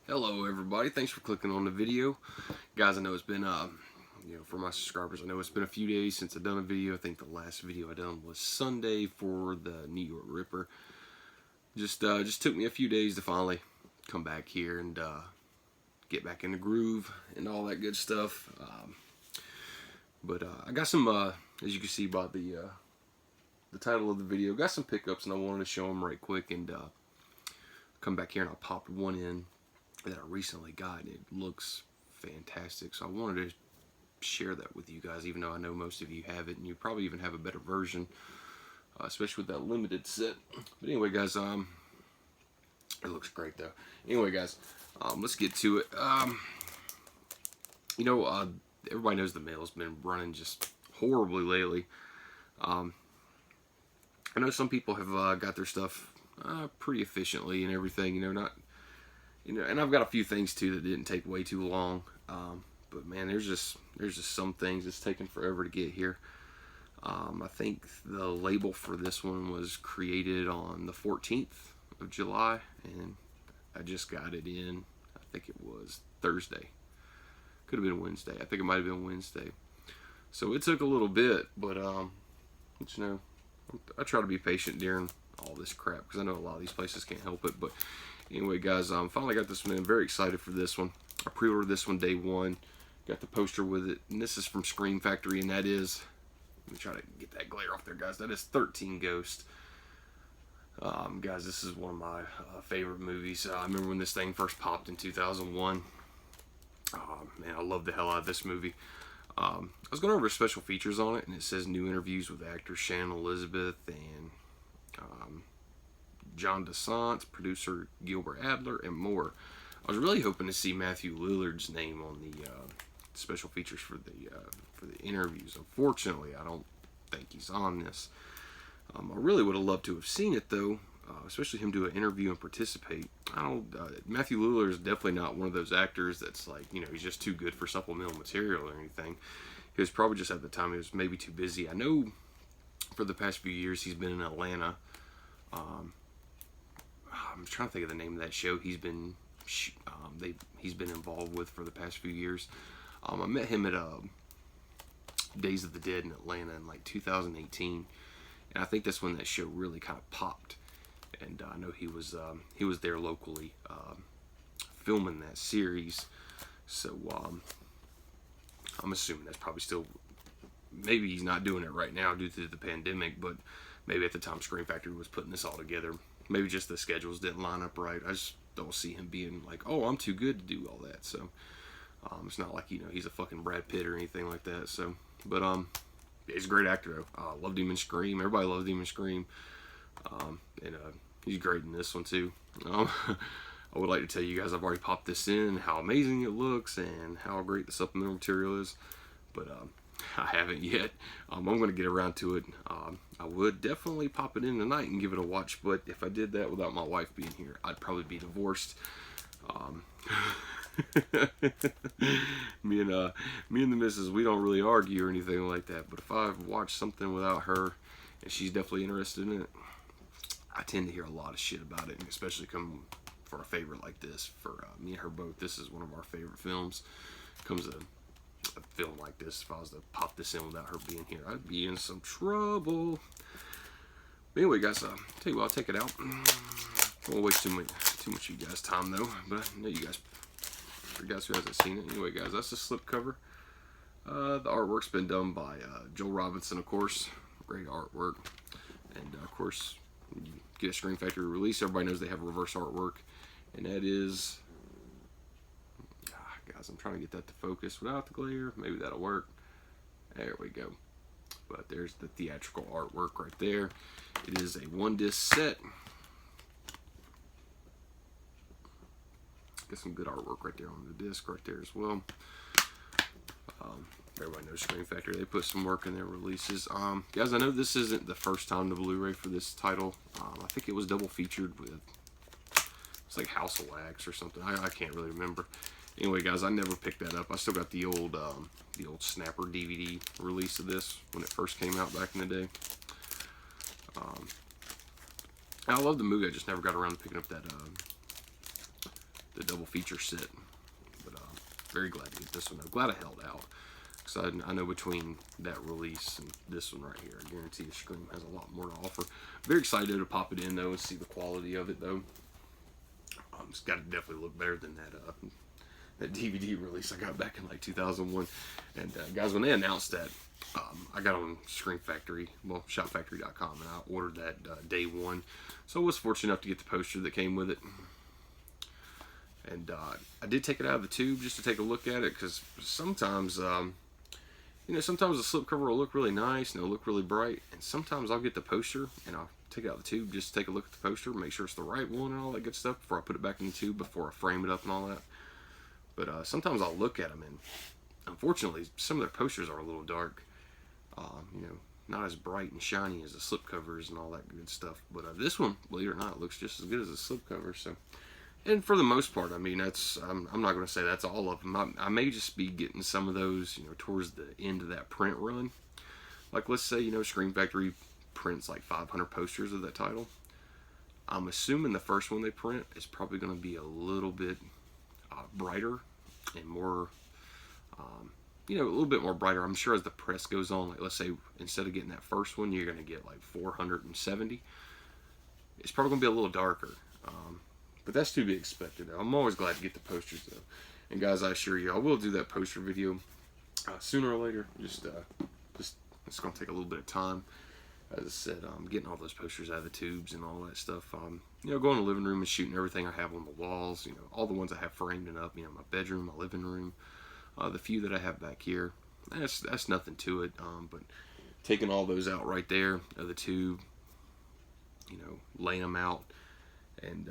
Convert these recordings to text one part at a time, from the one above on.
Hello everybody, thanks for clicking on the video. Guys, I know it's been, for my subscribers, I know it's been a few days since I've done a video. I think the last video I done was Sunday for the New York Ripper. Just took me a few days to finally come back here and get back in the groove and all that good stuff. But I got some, as you can see by the title of the video, got some pickups and I wanted to show them right quick and come back here and I popped one in that I recently got and it looks fantastic, so I wanted to share that with you guys, even though I know most of you have it and you probably even have a better version, especially with that limited set. But anyway guys, it looks great though. Anyway guys, let's get to it. Everybody knows the mail's been running just horribly lately. I know some people have got their stuff pretty efficiently and everything, and I've got a few things too that didn't take way too long. But man, there's just some things that's taken forever to get here. I think the label for this one was created on the 14th of July, and I just got it in, I think it was Thursday. Could have been Wednesday. I think it might have been Wednesday. So it took a little bit, but I try to be patient during all this crap because I know a lot of these places can't help it. But anyway, guys, finally got this one in. Very excited for this one. I pre-ordered this one day one. Got the poster with it, and this is from Scream Factory, and that is, let me try to get that glare off there, guys. That is 13 Ghosts. Guys, this is one of my favorite movies. I remember when this thing first popped in 2001. Man, I love the hell out of this movie. I was going over special features on it, and it says new interviews with actors Shannon Elizabeth and John DeSantis, producer Gilbert Adler, and more. I was really hoping to see Matthew Lillard's name on the special features for the interviews. Unfortunately, I don't think he's on this. I really would have loved to have seen it though, especially him do an interview and participate. Matthew Lillard is definitely not one of those actors that's like, he's just too good for supplemental material or anything. He was probably just at the time he was maybe too busy. I know for the past few years he's been in Atlanta. I'm trying to think of the name of that show he's been involved with for the past few years. I met him at Days of the Dead in Atlanta in like 2018, and I think that's when that show really kind of popped. And I know he was there locally filming that series, so I'm assuming that's probably still. Maybe he's not doing it right now due to the pandemic, but maybe at the time Scream Factory was putting this all together, maybe just the schedules didn't line up right. I just don't see him being like, oh, I'm too good to do all that. So it's not like he's a fucking Brad Pitt or anything like that. So, but he's a great actor though. I loved him in Scream. Everybody loved him in Scream, and he's great in this one too. I would like to tell you guys I've already popped this in, how amazing it looks, and how great the supplemental material is, but I haven't yet. I'm going to get around to it. I would definitely pop it in tonight and give it a watch, but if I did that without my wife being here, I'd probably be divorced. Me and the missus, we don't really argue or anything like that, but if I watch something without her and she's definitely interested in it, I tend to hear a lot of shit about it, and especially come for a favorite like this. For me and her both, this is one of our favorite films. Comes a film like this, if I was to pop this in without her being here, I'd be in some trouble. But anyway, guys, tell you what, I'll take it out. I won't waste too much of you guys' time though. But I know you guys, for you guys who hasn't seen it, anyway, guys, that's the slipcover. The artwork's been done by Joel Robinson, of course. Great artwork, and of course, you get a Scream Factory release. Everybody knows they have reverse artwork, and that is. Guys, I'm trying to get that to focus without the glare. Maybe that'll work. There we go. But there's the theatrical artwork right there. It is a 1-disc set. Get some good artwork right there on the disc right there as well. Everybody knows Scream Factory. They put some work in their releases. Guys, I know this isn't the first time the Blu-ray for this title. I think it was double featured with, it's like House of Wax or something. I can't really remember. Anyway, guys, I never picked that up. I still got the old Snapper DVD release of this when it first came out back in the day. I love the movie. I just never got around to picking up that the double feature set. But very glad to get this one. I'm glad I held out. Because I know between that release and this one right here, I guarantee you Scream has a lot more to offer. Very excited to pop it in, though, and see the quality of it, though. It's got to definitely look better than that DVD release I got back in like 2001. And guys, when they announced that, I got on Scream Factory, well, ShopFactory.com, and I ordered that day one. So I was fortunate enough to get the poster that came with it. And I did take it out of the tube just to take a look at it, because sometimes, sometimes the slipcover will look really nice and it'll look really bright, and sometimes I'll get the poster and I'll take it out of the tube just to take a look at the poster, make sure it's the right one and all that good stuff before I put it back in the tube, before I frame it up and all that. But sometimes I'll look at them, and unfortunately some of their posters are a little dark, not as bright and shiny as the slipcovers and all that good stuff. But this one, believe it or not, looks just as good as the slipcover. So, and for the most part, I mean, that's I'm not going to say that's all of them. I may just be getting some of those, towards the end of that print run. Like, let's say, Scream Factory prints like 500 posters of that title. I'm assuming the first one they print is probably going to be a little bit brighter and more, a little bit more brighter. I'm sure as the press goes on, like, let's say instead of getting that first one, you're going to get like 470. It's probably going to be a little darker. But that's to be expected. I'm always glad to get the posters, though. And guys, I assure you, I will do that poster video sooner or later. Just it's going to take a little bit of time. As I said, getting all those posters out of the tubes and all that stuff. Going to the living room and shooting everything I have on the walls. All the ones I have framed and up. My bedroom, my living room, the few that I have back here. That's nothing to it. But taking all those out right there of the tube, laying them out, and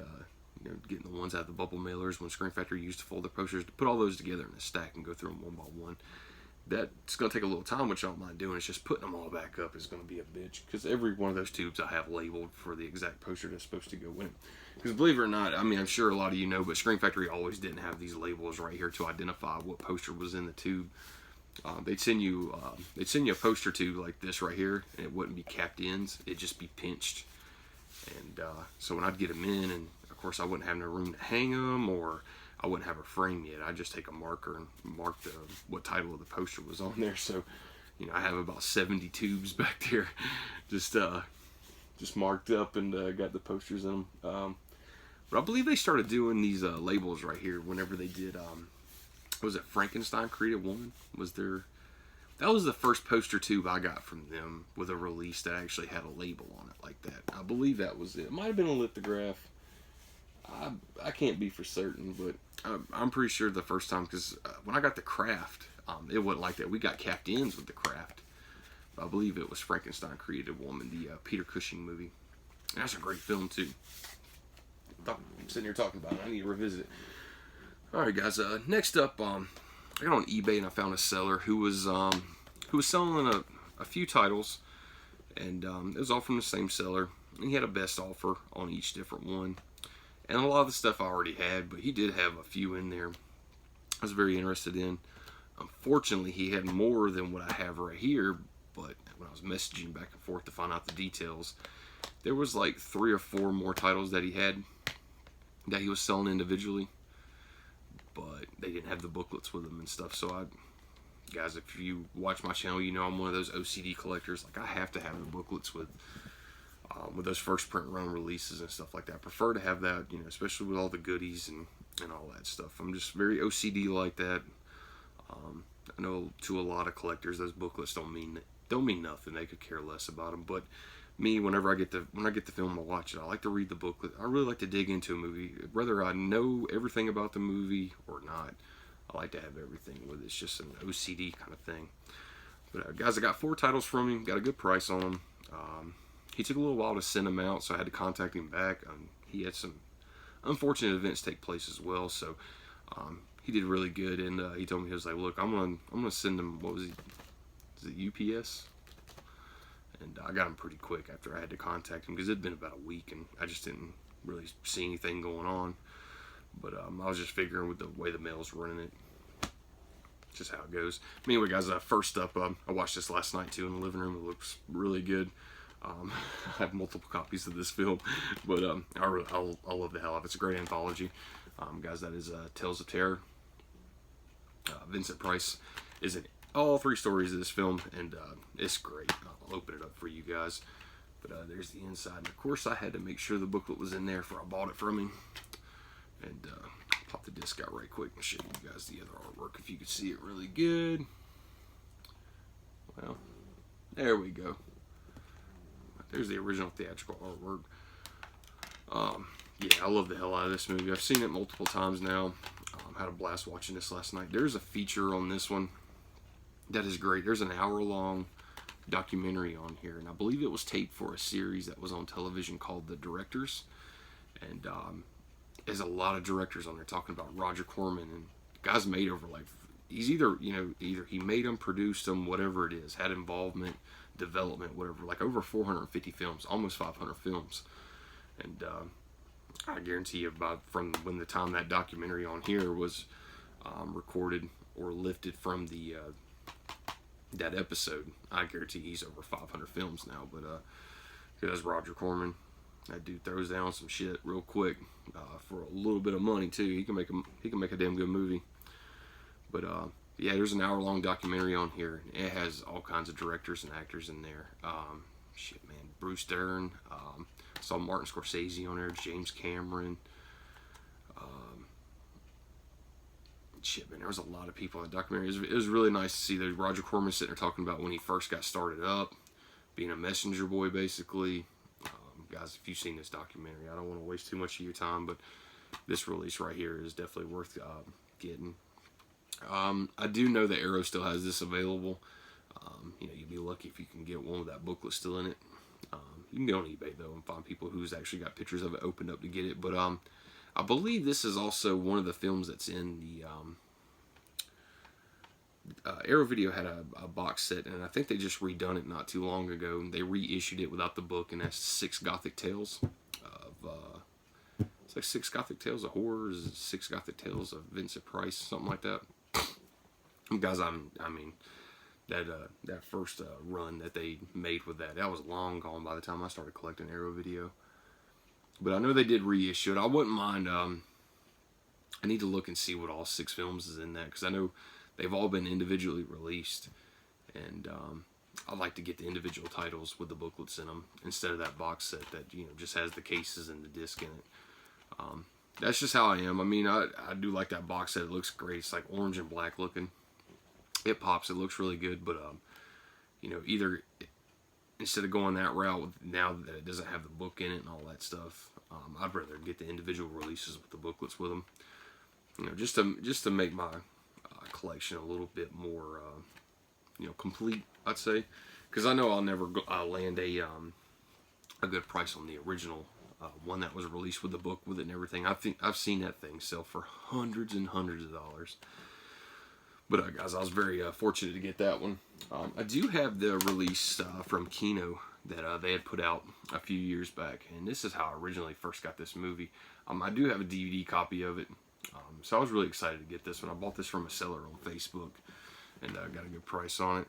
getting the ones out of the bubble mailers when Scream Factory used to fold their posters, to put all those together in a stack and go through them one by one. That's going to take a little time, which I don't mind doing. It's just putting them all back up is going to be a bitch, because every one of those tubes I have labeled for the exact poster that's supposed to go in. Because believe it or not, I mean, I'm sure a lot of you know, but Scream Factory always didn't have these labels right here to identify what poster was in the tube. They'd send you a poster tube like this right here, and it wouldn't be capped ends. It'd just be pinched. And so when I'd get them in, and of course I wouldn't have no room to hang them, or I wouldn't have a frame yet, I'd just take a marker and mark what title of the poster was on there. So, I have about 70 tubes back there, just marked up, and got the posters in them. But I believe they started doing these labels right here whenever they did. Was it Frankenstein Created Woman? That was the first poster tube I got from them with a release that actually had a label on it like that. I believe that was it. It might have been a lithograph. I can't be for certain, but I'm pretty sure the first time, because when I got the Craft, it wasn't like that. We got capped ends with the Craft. I believe it was Frankenstein Created Woman, the Peter Cushing movie. And that's a great film, too. I'm sitting here talking about it. I need to revisit it. Alright, guys. Next up, I got on eBay and I found a seller who was selling a few titles, and it was all from the same seller. And he had a best offer on each different one. And a lot of the stuff I already had, but he did have a few in there I was very interested in. Unfortunately, he had more than what I have right here, but when I was messaging back and forth to find out the details, there was like 3 or 4 more titles that he had that he was selling individually, but they didn't have the booklets with them and stuff. So guys, if you watch my channel, you know I'm one of those OCD collectors. Like, I have to have the booklets with those first print run releases and stuff like that. I prefer to have that, especially with all the goodies and all that stuff. I'm just very OCD like that. I know to a lot of collectors, those booklets don't mean nothing. They could care less about them. But me, whenever I get the film, I watch it. I like to read the booklet. I really like to dig into a movie, whether I know everything about the movie or not. I like to have everything with it. It's just an OCD kind of thing. But guys, I got 4 titles from him. Got a good price on them. He took a little while to send them out, so I had to contact him back. He had some unfortunate events take place as well, so he did really good. And he told me, he was like, "Look, I'm gonna send him." What was he? Is it UPS? And I got him pretty quick after I had to contact him, because it'd been about a week and I just didn't really see anything going on. But I was just figuring with the way the mail's running it, just how it goes. Anyway, guys, first up, I watched this last night too in the living room. It looks really good. I have multiple copies of this film, but I love the hell of it. It's a great anthology. Guys, that is Tales of Terror. Vincent Price is in all 3 stories of this film, and it's great. I'll open it up for you guys. But there's the inside. And of course, I had to make sure the booklet was in there before I bought it from him. And pop the disc out right quick and show you guys the other artwork if you could see it really good. Well, there we go. There's the original theatrical artwork. Yeah, I love the hell out of this movie. I've seen it multiple times now. Had a blast watching this last night. There's a feature on this one that is great. There's an hour-long documentary on here, and I believe it was taped for a series that was on television called The Directors. And there's a lot of directors on there talking about Roger Corman, and the guy's made over like, he's either he made them, produced them, whatever it is, had involvement, development, whatever, like over 450 films, almost 500 films. And I guarantee you, from when the time that documentary on here was recorded or lifted from the that episode, I guarantee he's over 500 films now. But because Roger Corman, that dude throws down some shit real quick for a little bit of money too. He can make a damn good movie. But yeah, there's an hour-long documentary on here. It has all kinds of directors and actors in there. Shit, man, Bruce Dern. Saw Martin Scorsese on there, James Cameron. Shit, man, there was a lot of people in the documentary. It was really nice to see that Roger Corman sitting there talking about when he first got started up, being a messenger boy, basically. Guys, if you've seen this documentary, I don't want to waste too much of your time, but this release right here is definitely worth getting. I do know that Arrow still has this available. You'd be lucky if you can get one with that booklet still in it. You can go on eBay though and find people who's actually got pictures of it opened up to get it. But I believe this is also one of the films that's in the Arrow Video had a box set, and I think they just redone it not too long ago. They reissued it without the book, and that's 6 Gothic Tales of it's like 6 Gothic Tales of Horrors, 6 Gothic Tales of Vincent Price, something like that. Guys, I mean. That first run that they made with that was long gone by the time I started collecting Arrow Video. But I know they did reissue it. I wouldn't mind. I need to look and see what all 6 films is in that, because I know they've all been individually released, and I like to get the individual titles with the booklets in them instead of that box set that just has the cases and the disc in it. That's just how I am. I mean, I do like that box set. It looks great. It's like orange and black looking. It pops. It looks really good, but either instead of going that route now that it doesn't have the book in it and all that stuff, I'd rather get the individual releases with the booklets with them. Just to make my collection a little bit more complete, I'd say, because I know I'll never land a good price on the original one that was released with the book with it and everything. I've seen that thing sell for hundreds and hundreds of dollars. But guys, I was very fortunate to get that one. I do have the release from Kino that they had put out a few years back, and this is how I originally first got this movie. I do have a DVD copy of it, so I was really excited to get this one. I bought this from a seller on Facebook, and I got a good price on it.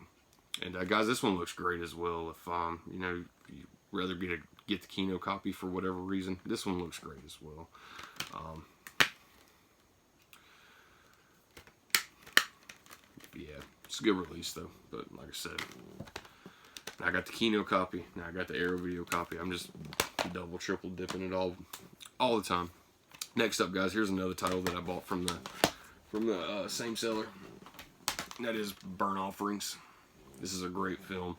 And guys, this one looks great as well. If you'd rather get the Kino copy for whatever reason, this one looks great as well. Yeah, it's a good release though. But like I said, I got the Kino copy. Now I got the Arrow Video copy. I'm just double, triple dipping it all the time. Next up, guys, here's another title that I bought from the same seller. And that is Burnt Offerings. This is a great film.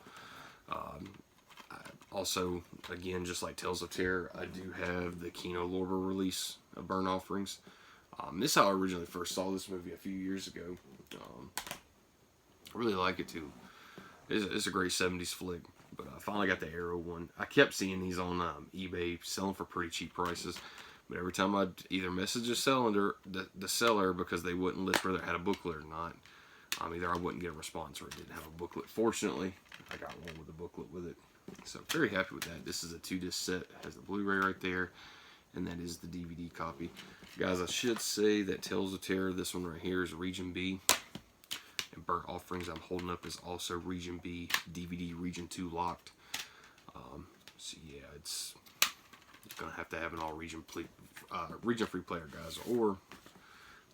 Also, again, just like Tales of Terror, I do have the Kino Lorber release of Burnt Offerings. This is how I originally first saw this movie a few years ago. I really like it too. It's a great 70s flick, but I finally got the Arrow one. I kept seeing these on eBay selling for pretty cheap prices, but every time I'd either message the seller because they wouldn't list whether it had a booklet or not, either I wouldn't get a response or it didn't have a booklet. Fortunately, I got one with a booklet with it, so very happy with that. This is a 2-disc set. It has the Blu-ray right there, and that is the DVD copy. Guys, I should say that Tales of Terror, this one right here, is Region B. And Burnt Offerings I'm holding up is also Region B, DVD Region 2 locked. So yeah, it's You're gonna have to have an all region free player, guys, or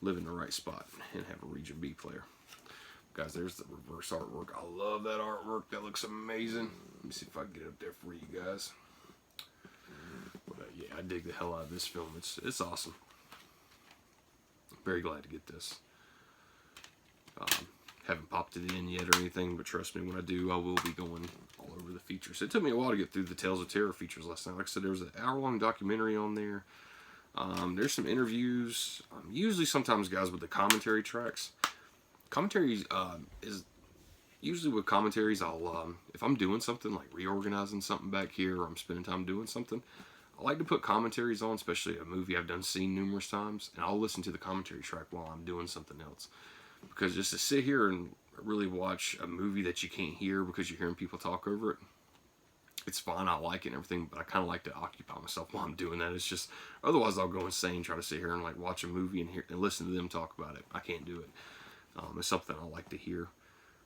live in the right spot and have a region B player. Guys, there's the reverse artwork. I love that artwork. That looks amazing. Let me see if I can get it up there for you guys. But yeah, I dig the hell out of this film. It's awesome. Very glad to get this. Haven't popped it in yet or anything, but trust me, when I do, I will be going all over the features. It took me a while to get through the Tales of Terror features last night. Like I said, there was an hour-long documentary on there. There's some interviews. Usually, sometimes, guys, with the commentary tracks. Commentaries is usually with commentaries. I'll if I'm doing something like reorganizing something back here, or I'm spending time doing something, I like to put commentaries on, especially a movie I've seen numerous times, and I'll listen to the commentary track while I'm doing something else. Because just to sit here and really watch a movie that you can't hear because you're hearing people talk over it, it's fine, I like it and everything, but I kind of like to occupy myself while I'm doing that. It's just, otherwise I'll go insane trying to sit here and like watch a movie and listen to them talk about it. I can't do it. It's something I like to hear.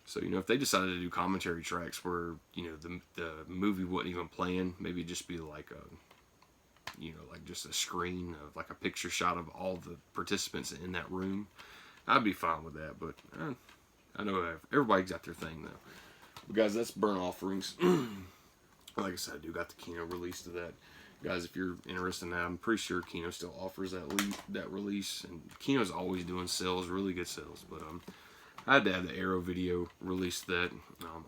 So, you know, if they decided to do commentary tracks where, you know, the movie wasn't even playing, maybe it'd just be like a, you know, like just a screen of like a picture shot of all the participants in that room, I'd be fine with that. But I know everybody's got their thing though. But guys, that's Burnt Offerings. Like I said, I do got the Kino release to that. Guys, if you're interested in that, I'm pretty sure Kino still offers that release. And Kino's always doing sales, really good sales. But I had to have the Arrow Video release that.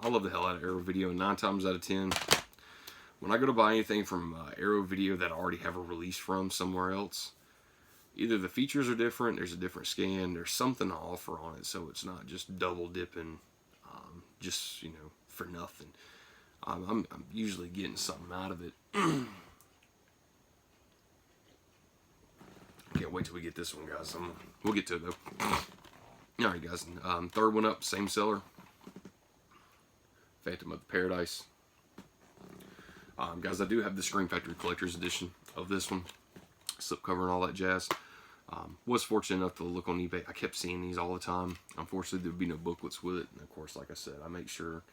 I love the hell out of Arrow Video. 9 times out of 10, when I go to buy anything from Arrow Video that I already have a release from somewhere else, either the features are different, there's a different scan, there's something to offer on it, so it's not just double dipping, just, you know, for nothing. I'm usually getting something out of it. Can't wait till we get this one, guys. We'll get to it, though. Alright, guys. Third one up, same seller. Phantom of the Paradise. Guys, I do have the Scream Factory Collector's Edition of this one. Slipcover and all that jazz. Was fortunate enough to look on eBay. I kept seeing these all the time. Unfortunately, there would be no booklets with it. And, of course, like I said, I make sure...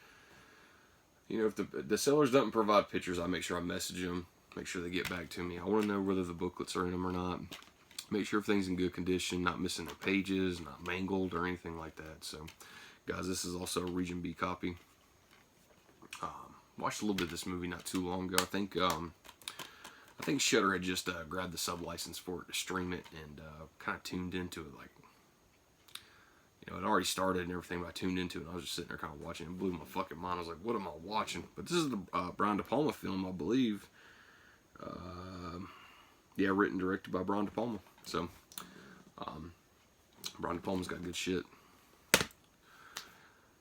You know, if the sellers doesn't provide pictures, I make sure I message them, make sure they get back to me. I want to know whether the booklets are in them or not. Make sure everything's in good condition, not missing their pages, not mangled or anything like that. So, guys, this is also a Region B copy. Watched a little bit of this movie not too long ago. I think Shudder had just grabbed the sub-license for it to stream it and kind of tuned into it like, you know, it already started and everything, but I tuned into it and I was just sitting there kind of watching. It blew my fucking mind. I was like, what am I watching? But this is the Brian De Palma film, I believe. Yeah, written and directed by Brian De Palma. So, Brian De Palma's got good shit.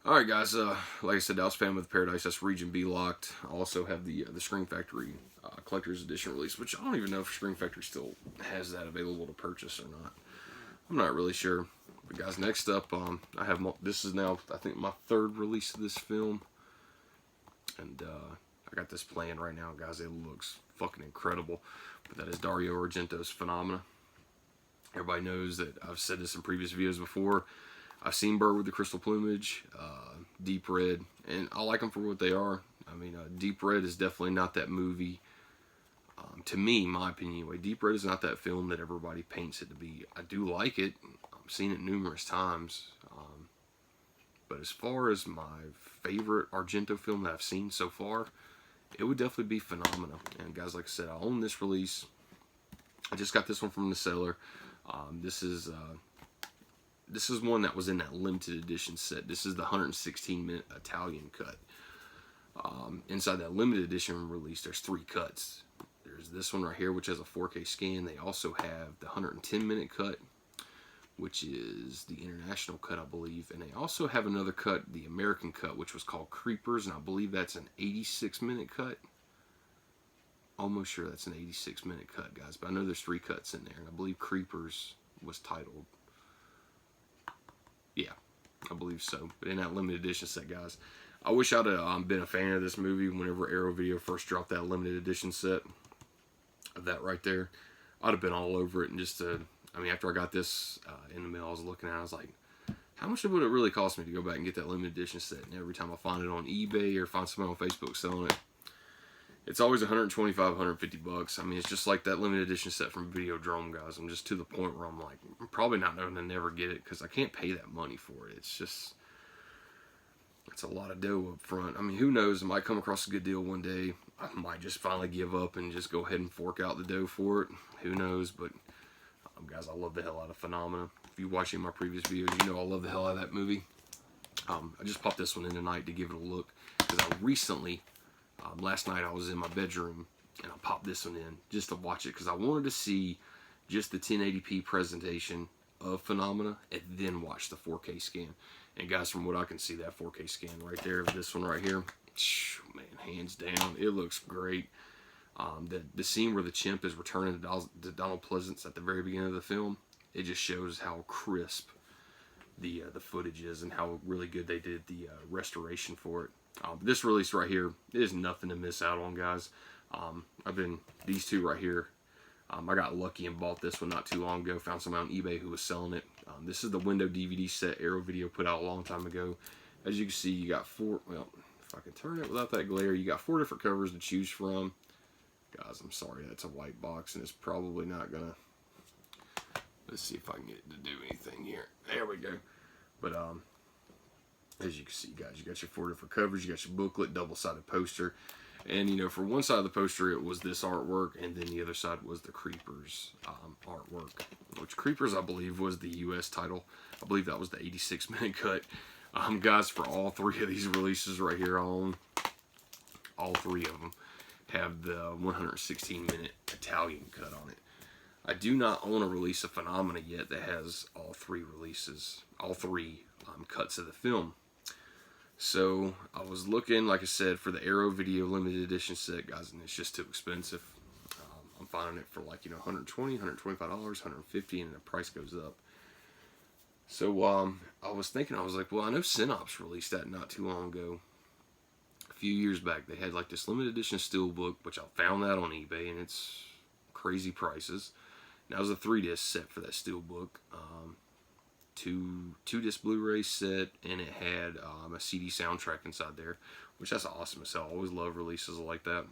Alright, guys. Like I said, Dallas Phantom of the Paradise. That's Region B locked. I also have the Scream Factory Collector's Edition release, which I don't even know if Scream Factory still has that available to purchase or not. I'm not really sure. But guys, next up, I have this is now, I think, my third release of this film, and I got this playing right now, guys. It looks fucking incredible. But that is Dario Argento's Phenomena. Everybody knows that I've said this in previous videos before. I've seen Bird with the Crystal Plumage, Deep Red, and I like them for what they are. I mean, Deep Red is definitely not that movie. To me, my opinion anyway, Deep Red is not that film that everybody paints it to be. I do like it. I've seen it numerous times. But as far as my favorite Argento film that I've seen so far, it would definitely be Phenomena. And guys, like I said, I own this release. I just got this one from the seller. This is one that was in that limited edition set. This is the 116-minute Italian cut. Inside that limited edition release, there's 3 cuts. There's this one right here, which has a 4K scan. They also have the 110-minute cut, which is the international cut, I believe. And they also have another cut, the American cut, which was called Creepers, and I believe that's an 86-minute cut. Almost sure that's an 86-minute cut, guys. But I know there's 3 cuts in there, and I believe Creepers was titled. Yeah, I believe so. But in that limited edition set, guys, I wish I'd have been a fan of this movie whenever Arrow Video first dropped that limited edition set of that right there. I'd have been all over it. And just I mean, after I got this in the mail, I was looking at it, I was like, how much would it really cost me to go back and get that limited edition set? And every time I find it on eBay or find someone on Facebook selling it, It's always 125, 150 bucks. I mean, it's just like that limited edition set from Videodrome, guys. I'm just to the point where I'm like, I'm probably not going to never get it because I can't pay that money for it. It's just, it's a lot of dough up front. I mean, who knows? I might come across a good deal one day. I might just finally give up and just go ahead and fork out the dough for it. Who knows? But, guys, I love the hell out of Phenomena. If you watch any of my previous videos, you know I love the hell out of that movie. I just popped this one in tonight to give it a look because I recently, last night I was in my bedroom and I popped this one in just to watch it because I wanted to see just the 1080p presentation of Phenomena and then watch the 4K scan. And guys, from what I can see, that 4K scan right there of this one right here, man, hands down, it looks great. The scene where the chimp is returning to Donald Pleasance at the very beginning of the film, it just shows how crisp the footage is and how really good they did the restoration for it. This release right here is nothing to miss out on, guys. These two right here, I got lucky and bought this one not too long ago. Found someone on eBay who was selling it. This is the window DVD set Arrow Video put out a long time ago. As you can see, you got four, well, if I can turn it without that glare, you got 4 different covers to choose from. Guys, I'm sorry, that's a white box and it's probably not gonna, let's see if I can get it to do anything here. There we go. But as you can see, guys, you got your 4 different covers, you got your booklet, double-sided poster, and you know, for one side of the poster it was this artwork, and then the other side was the Creepers artwork, which Creepers I believe was the US title. I believe that was the 86-minute cut. Guys, for all 3 of these releases right here, all 3 of them have the 116-minute Italian cut on it. I do not own a release of Phenomena yet that has all 3 releases, all 3 cuts of the film. So I was looking, like I said, for the Arrow Video limited edition set, guys, and it's just too expensive. I'm finding it for like, you know, $120, $125, $150, and the price goes up. So I was thinking, I was like, well, I know Synops released that not too long ago. A few years back, they had like this limited edition steelbook, which I found that on eBay, and it's crazy prices. Now, it was a 3-disc set for that steelbook. Two-disc Blu-ray set, and it had a CD soundtrack inside there, which that's awesome as hell. I always love releases like that.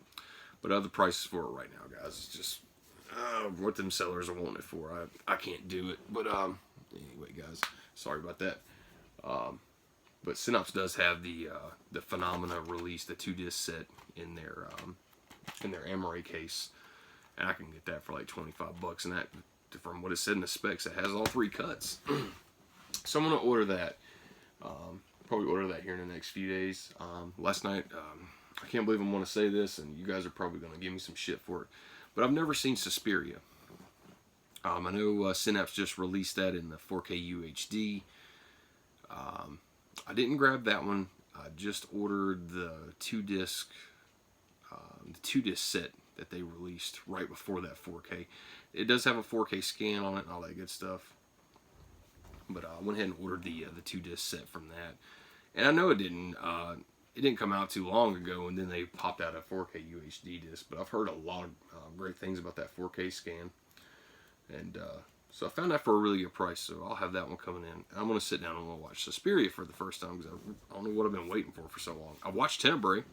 But other prices for it right now, guys, it's just what them sellers are wanting it for. I can't do it. But anyway, guys, sorry about that. But Synops does have the Phenomena release, the 2-disc set in their Amaray case, and I can get that for like 25 bucks. And that, from what it said in the specs, it has all 3 cuts. So I'm gonna order that. Probably order that here in the next few days. Last night, I can't believe I'm gonna say this, and you guys are probably gonna give me some shit for it, but I've never seen Suspiria. I know Synapse just released that in the 4K UHD. I didn't grab that one. I just ordered the 2-disc set that they released right before that 4K. It does have a 4K scan on it and all that good stuff. But I went ahead and ordered the 2-disc set from that. And I know it didn't come out too long ago, and then they popped out a 4K UHD disc. But I've heard a lot of great things about that 4K scan. And so I found that for a really good price, so I'll have that one coming in. And I'm going to sit down and I'm going to watch Suspiria for the first time, because I don't know what I've been waiting for so long. I watched Tenebrae.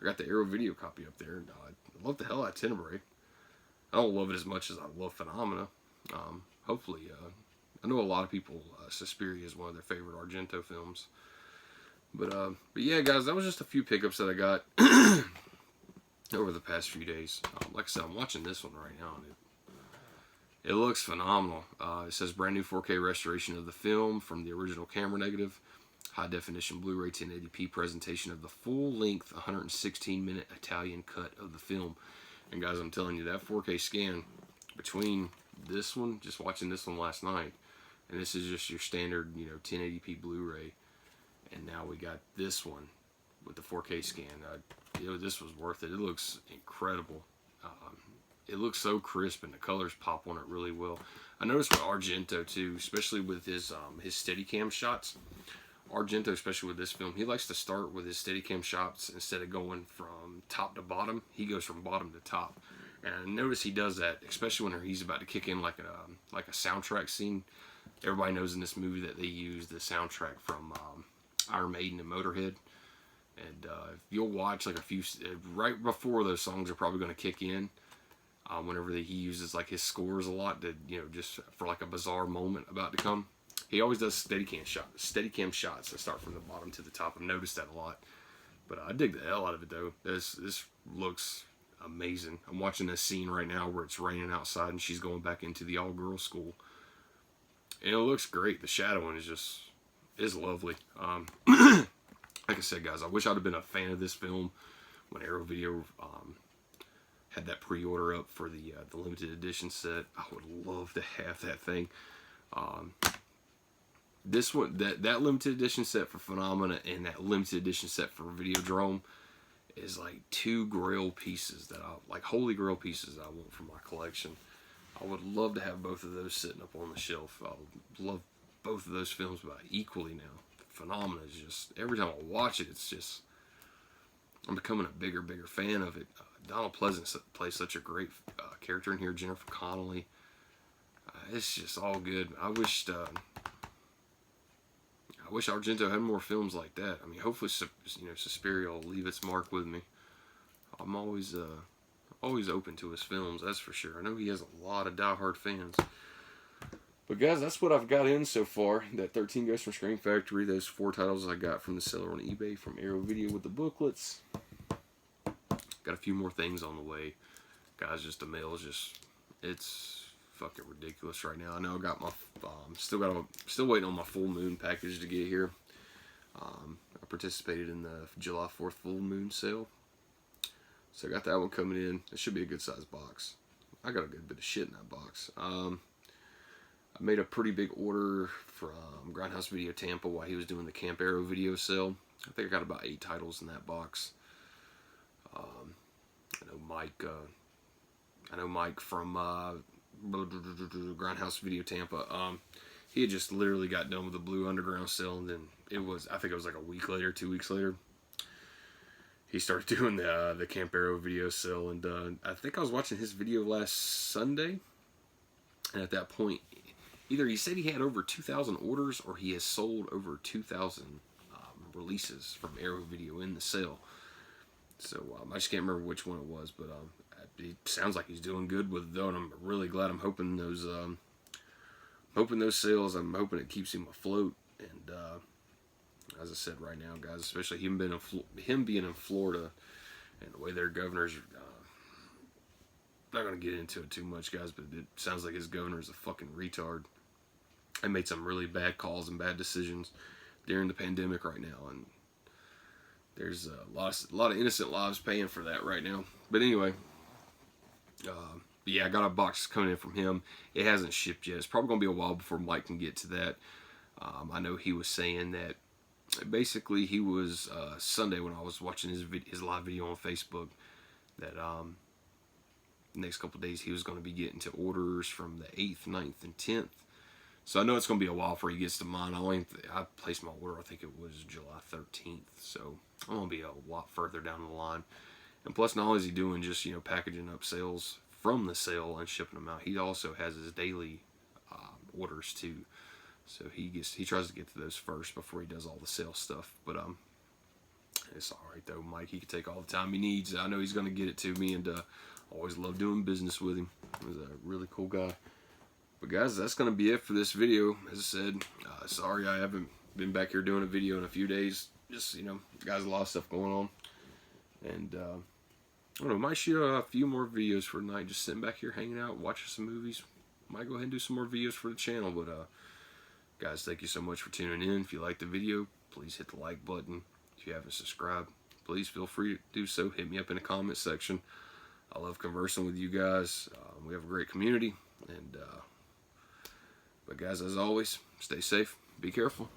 I got the Arrow Video copy up there. And I love the hell out of Tenebrae. I don't love it as much as I love Phenomena. Hopefully, I know a lot of people, Suspiria is one of their favorite Argento films. But yeah, guys, that was just a few pickups that I got over the past few days. Like I said, I'm watching this one right now, and it looks phenomenal. It says brand new 4K restoration of the film from the original camera negative. High definition Blu-ray 1080p presentation of the full length 116-minute Italian cut of the film. And guys, I'm telling you, that 4K scan between this one, just watching this one last night, and this is just your standard, you know, 1080p Blu-ray, and now we got this one with the 4K scan. You know, this was worth it. It looks incredible. It looks so crisp, and the colors pop on it really well. I noticed with Argento too, especially with his Steadicam shots. Argento, especially with this film, he likes to start with his Steadicam shots instead of going from top to bottom. He goes from bottom to top, and I notice he does that, especially when he's about to kick in like a soundtrack scene. Everybody knows in this movie that they use the soundtrack from Iron Maiden and Motorhead. And if you'll watch like a few, right before those songs are probably going to kick in, whenever he uses like his scores a lot to, just for like a bizarre moment about to come. He always does Steadicam shots that start from the bottom to the top. I've noticed that a lot. But I dig the hell out of it though. This looks amazing. I'm watching this scene right now where it's raining outside and she's going back into the all-girls school. And it looks great. The shadowing is lovely. Like I said, guys, I wish I'd have been a fan of this film when Arrow Video had that pre-order up for the limited edition set. I would love to have that thing. This one, that limited edition set for Phenomena and that limited edition set for Videodrome is like two grail pieces that like holy grail pieces that I want for my collection. I would love to have both of those sitting up on the shelf. I would love both of those films about equally now. Phenomena is just, every time I watch it, it's just, I'm becoming a bigger fan of it. Donald Pleasence plays such a great character in here. Jennifer Connelly. It's just all good. I wish Argento had more films like that. I mean, hopefully, Suspiria will leave its mark with me. I'm always open to his films, that's for sure. I know he has a lot of diehard fans. But guys, that's what I've got in so far. That 13 Ghosts from Scream Factory, those 4 titles I got from the seller on eBay from Arrow Video with the booklets. Got a few more things on the way. Guys, just the mail is just, it's fucking ridiculous right now. I know I got my, still waiting on my full moon package to get here. I participated in the July 4th full moon sale. So I got that one coming in. It should be a good sized box. I got a good bit of shit in that box. I made a pretty big order from Grindhouse Video Tampa while he was doing the Camp Arrow video sale. I think I got about 8 titles in that box. I know Mike from Grindhouse Video Tampa. He had just literally got done with the Blue Underground sale, and then I think it was like a week later, 2 weeks later, he started doing the Camp Arrow video sale, and I think I was watching his video last Sunday, and at that point, either he said he had over 2,000 orders, or he has sold over 2,000 releases from Arrow Video in the sale. So I just can't remember which one it was, but it sounds like he's doing good with it though, and I'm really glad. I'm hoping those sales. I'm hoping it keeps him afloat. And as I said right now, guys, especially him being in Florida, and the way their governor's. Not gonna get into it too much, guys, but it sounds like his governor is a fucking retard. They made some really bad calls and bad decisions during the pandemic right now, and there's a lot of innocent lives paying for that right now. But anyway, yeah, I got a box coming in from him. It hasn't shipped yet. It's probably gonna be a while before Mike can get to that. I know he was saying that basically he was Sunday when I was watching his live video on Facebook that next couple days he was going to be getting to orders from the 8th, 9th, and 10th. So I know it's going to be a while before he gets to mine. I placed my order, I think it was July 13th. So I'm going to be a lot further down the line. And plus, not only is he doing just, packaging up sales from the sale and shipping them out, he also has his daily orders too. So he tries to get to those first before he does all the sales stuff. But it's all right though, Mike. He can take all the time he needs. I know he's going to get it to me, and always love doing business with him. He's a really cool guy. But guys, that's going to be it for this video. As I said, sorry I haven't been back here doing a video in a few days. Just, guys, a lot of stuff going on. And, I don't know, might shoot a few more videos for tonight. Just sitting back here hanging out, watching some movies. Might go ahead and do some more videos for the channel. But, guys, thank you so much for tuning in. If you liked the video, please hit the like button. If you haven't subscribed, please feel free to do so. Hit me up in the comment section. I love conversing with you guys. We have a great community. And but guys, as always, stay safe. Be careful.